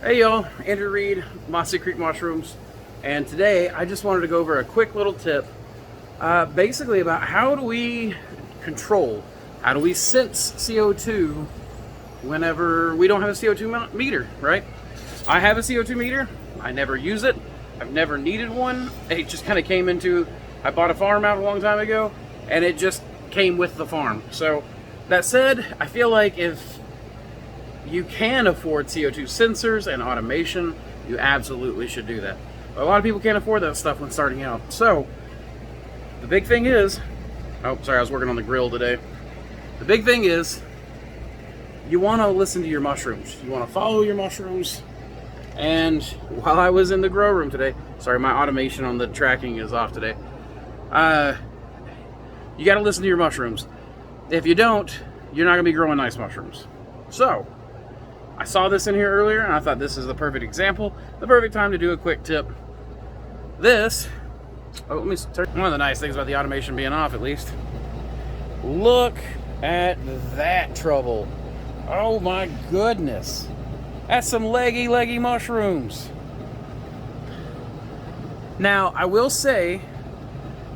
Hey y'all, Andrew Reed, Mossy Creek Mushrooms, and today I just wanted to go over a quick little tip basically about how do we control, how do we sense CO2 whenever we don't have a CO2 meter, right? I have a CO2 meter, I never use it, I've never needed one, it just kind of came into, I bought a farm out a long time ago, and it just came with the farm. So that said, I feel like if you can afford CO2 sensors and automation, you absolutely should do that. But a lot of people can't afford that stuff when starting out. So the big thing is, oh sorry, I was working on the grill today. The big thing is you want to listen to your mushrooms. You want to follow your mushrooms. And while I was in the grow room today, sorry, my automation on the tracking is off today. You got to listen to your mushrooms. If you don't, you're not going to be growing nice mushrooms. So I saw this in here earlier, and I thought this is the perfect example, the perfect time to do a quick tip. This, let me turn. One of the nice things about the automation being off, at least. Look at that trouble. Oh my goodness. That's some leggy mushrooms. Now, I will say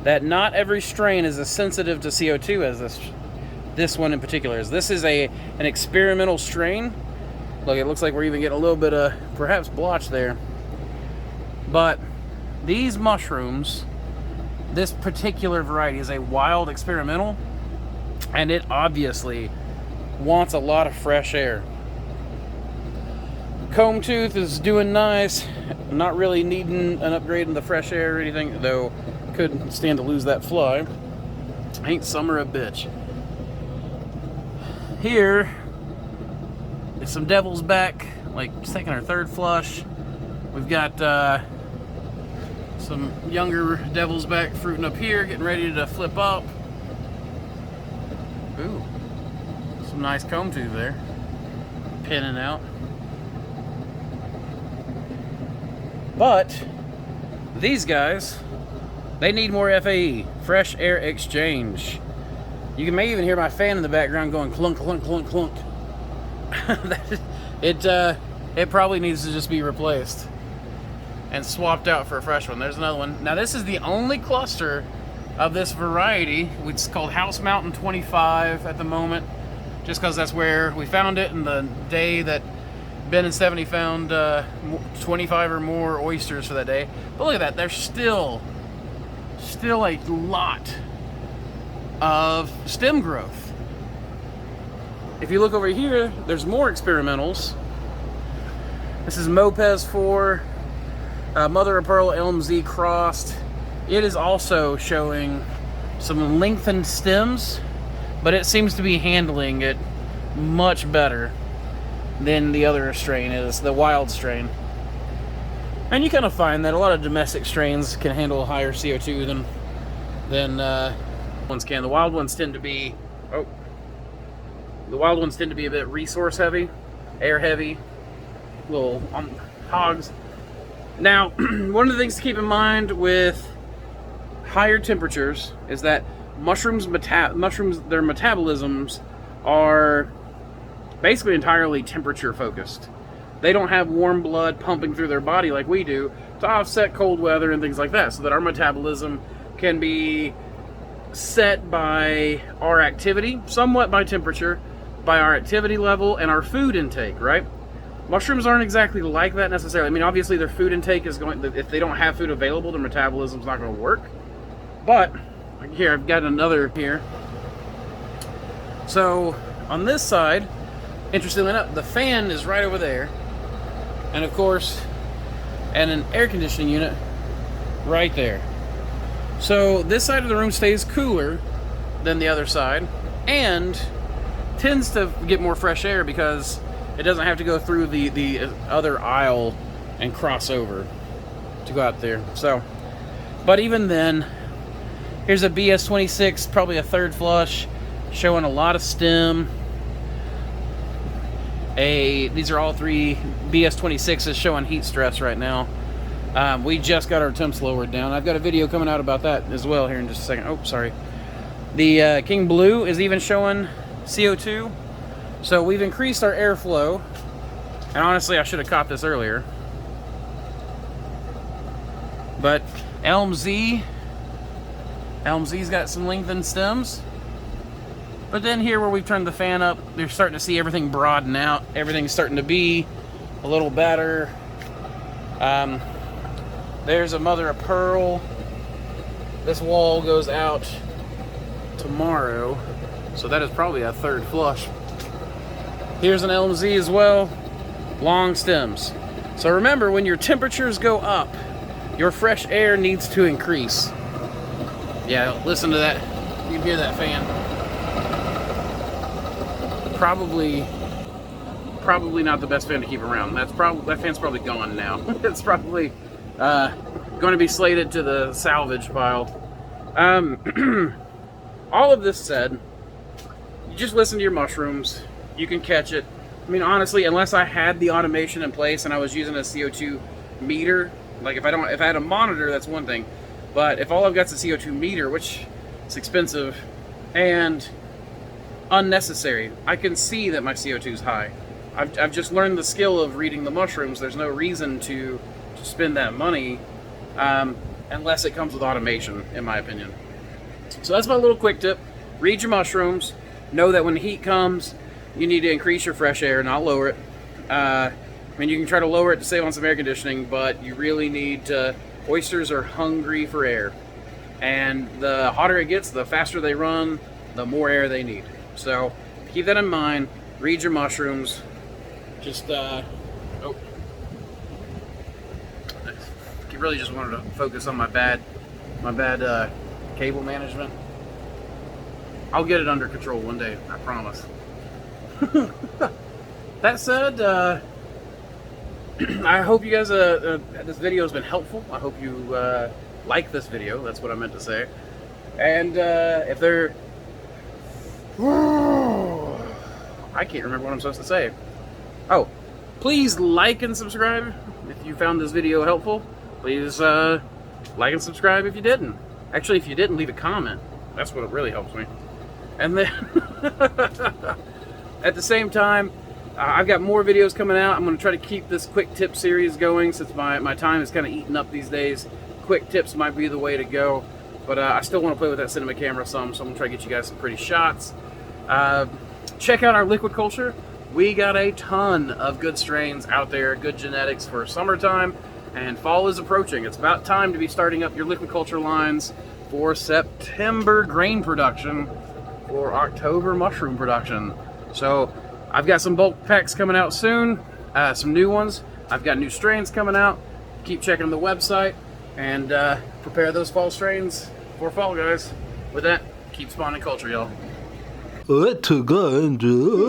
that not every strain is as sensitive to CO2 as this one in particular is. This is an experimental strain. Look, it looks like we're even getting a little bit of perhaps blotch there. But these mushrooms, this particular variety is a wild experimental, and it obviously wants a lot of fresh air. Comb tooth is doing nice, not really needing an upgrade in the fresh air or anything, though couldn't stand to lose that fly. Ain't summer a bitch. Here is some devil's back, like second or third flush. We've got some younger devil's back fruiting up here, getting ready to flip up. Ooh, some nice comb tooth there, pinning out. But these guys, they need more FAE, fresh air exchange. You may even hear my fan in the background going clunk, clunk, clunk, clunk. It probably needs to just be replaced and swapped out for a fresh one. There's another one. Now this is the only cluster of this variety, which is called House Mountain 25 at the moment, just because that's where we found it in the day that Ben and Stephanie found 25 or more oysters for that day. But look at that, there's still a lot of stem growth. If you look over here, there's more experimentals. This is Mopez 4, Mother of Pearl Elm Z crossed. It is also showing some lengthened stems, but it seems to be handling it much better than the other strain is, the wild strain. And you kind of find that a lot of domestic strains can handle higher CO2 than ones can. The wild ones tend to be a bit resource heavy, air heavy, little hogs. Now, one of the things to keep in mind with higher temperatures is that mushrooms, their metabolisms are basically entirely temperature focused. They don't have warm blood pumping through their body like we do to offset cold weather and things like that, so that our metabolism can be set by our activity, somewhat by temperature, by our activity level and our food intake, right? Mushrooms aren't exactly like that necessarily. I mean, obviously their food intake is going, if they don't have food available, their metabolism's not going to work. But here, I've got another here. So on this side, interestingly enough, the fan is right over there, and of course, and an air conditioning unit right there. So this side of the room stays cooler than the other side, and tends to get more fresh air because it doesn't have to go through the other aisle and cross over to go out there. So, but even then, here's a BS26, probably a third flush, showing a lot of stem. These are all three BS26s showing heat stress right now. We just got our temps lowered down. I've got a video coming out about that as well here in just a second. Oh, sorry. The King Blue is even showing CO2. So we've increased our airflow And honestly, I should have caught this earlier. But Elm-Z's got some lengthened stems. But then here where we've turned the fan up, they're starting to see everything broaden out. Everything's starting to be a little better. There's a mother of pearl. This wall goes out tomorrow, so that is probably a third flush. Here's an Elm-Z as well. Long stems. So remember, when your temperatures go up, your fresh air needs to increase. Yeah, listen to that. You can hear that fan. Probably not the best fan to keep around. That fan's probably gone now. It's probably going to be slated to the salvage pile. All of this said, you just listen to your mushrooms. You can catch it. I mean, honestly, unless I had the automation in place and I was using a CO2 meter, like if I had a monitor, that's one thing. But if all I've got is a CO2 meter, which is expensive and unnecessary, I can see that my CO2 is high. I've just learned the skill of reading the mushrooms. There's no reason to spend that money unless it comes with automation, in my opinion. So that's my little quick tip. Read your mushrooms. Know that when the heat comes, you need to increase your fresh air, not lower it. I mean, you can try to lower it to save on some air conditioning, but you really need to. Oysters are hungry for air. And the hotter it gets, the faster they run, the more air they need. So keep that in mind. Read your mushrooms. Just, I really just wanted to focus on my bad cable management. I'll get it under control one day, I promise. That said, I hope you guys, this video has been helpful. I hope you like this video. That's what I meant to say. And if there, I can't remember what I'm supposed to say. Oh, please like and subscribe if you found this video helpful. Please like and subscribe if you didn't. Actually, if you didn't, leave a comment. That's what really helps me. And then at the same time, I've got more videos coming out. I'm going to try to keep this quick tip series going since my time is kind of eating up these days. Quick tips might be the way to go. But I still want to play with that cinema camera some, so I'm going to try to get you guys some pretty shots. Check out our liquid culture. We got a ton of good strains out there, good genetics for summertime, and fall is approaching. It's about time to be starting up your liquid culture lines for September grain production, for October mushroom production. So I've got some bulk packs coming out soon, some new ones. I've got new strains coming out. Keep checking the website and prepare those fall strains for fall, guys. With that, keep spawning culture, y'all. Let's go and do.